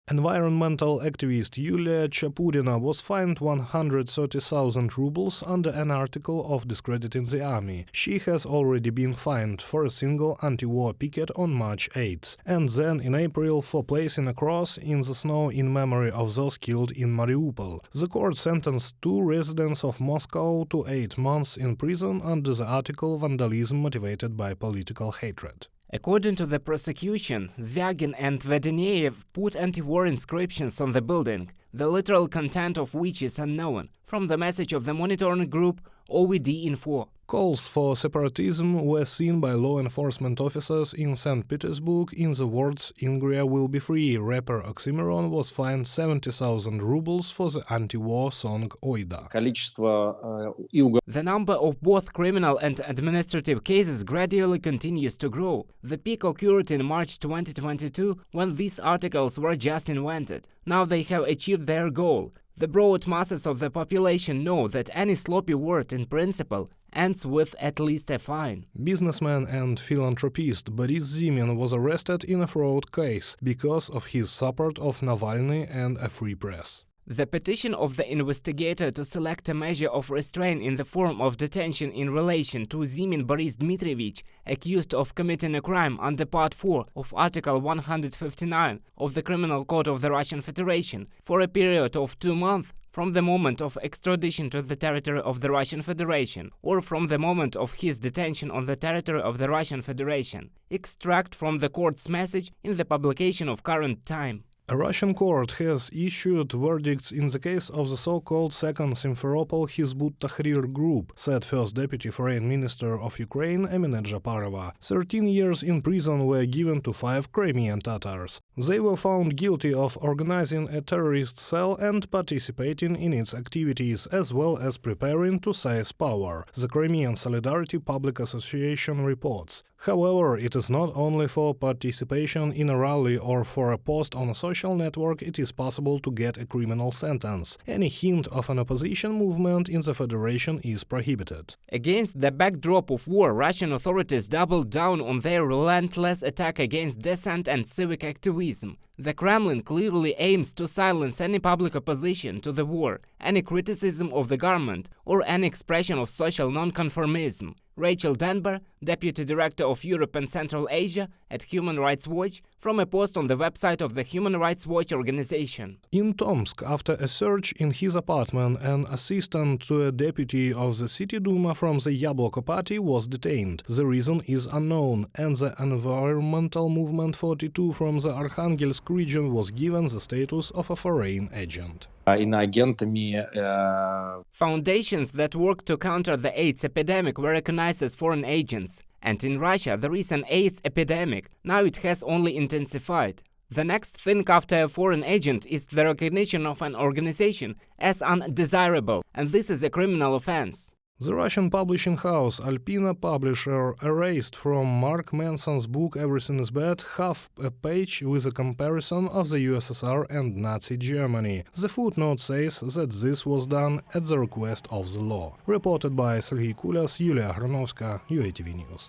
Environmental activist Yulia Chapurina was fined 130,000 rubles under an article of discrediting the army. She has already been fined for a single anti-war picket on March 8, and then in April for placing a cross in the snow in memory of those killed in Mariupol. The court sentenced two residents of Moscow to 8 months in prison under the article "Vandalism motivated by political hatred." According to the prosecution, Izganin and Vedeneyev put anti-war inscriptions on the building, the literal content of which is unknown, from the message of the monitoring group OVD Info. Calls for separatism were seen by law enforcement officers in St. Petersburg in the words "Ingria will be free." Rapper Oxymoron was fined 70,000 rubles for the anti-war song Oida. The number of both criminal and administrative cases gradually continues to grow. The peak occurred in March 2022, when these articles were just invented. Now they have achieved their goal. The broad masses of the population know that any sloppy word, in principle, ends with at least a fine. Businessman and philanthropist Boris Zimin was arrested in a fraud case because of his support of Navalny and a free press. The petition of the investigator to select a measure of restraint in the form of detention in relation to Zimin Boris Dmitrievich, accused of committing a crime under Part 4 of Article 159 of the Criminal Code of the Russian Federation, for a period of 2 months from the moment of extradition to the territory of the Russian Federation, or from the moment of his detention on the territory of the Russian Federation. Extract from the court's message in the publication of Current Time. A Russian court has issued verdicts in the case of the so-called Second Simferopol Hizbut Tahrir group, said First Deputy Foreign Minister of Ukraine Emine Japarova. 13 years in prison were given to 5 Crimean Tatars. They were found guilty of organizing a terrorist cell and participating in its activities, as well as preparing to seize power, the Crimean Solidarity Public Association reports. However, it is not only for participation in a rally or for a post on a social network it is possible to get a criminal sentence. Any hint of an opposition movement in the Federation is prohibited. Against the backdrop of war, Russian authorities doubled down on their relentless attack against dissent and civic activism. The Kremlin clearly aims to silence any public opposition to the war, any criticism of the government, or any expression of social nonconformism. Rachel Denber, Deputy Director of Europe and Central Asia at Human Rights Watch, from a post on the website of the Human Rights Watch organization. In Tomsk, after a search in his apartment, an assistant to a deputy of the City Duma from the Yabloko party was detained. The reason is unknown, and the environmental movement 42 from the Arkhangelsk region was given the status of a foreign agent. Foundations that work to counter the AIDS epidemic were recognized as foreign agents. And in Russia there is an AIDS epidemic. Now it has only intensified. The next thing after a foreign agent is the recognition of an organization as undesirable, and this is a criminal offense. The Russian publishing house Alpina Publisher erased from Mark Manson's book Everything is Bad half a page with a comparison of the USSR and Nazi Germany. The footnote says that this was done at the request of the law. Reported by Sergei Kulas, Yulia Hranovska, UATV News.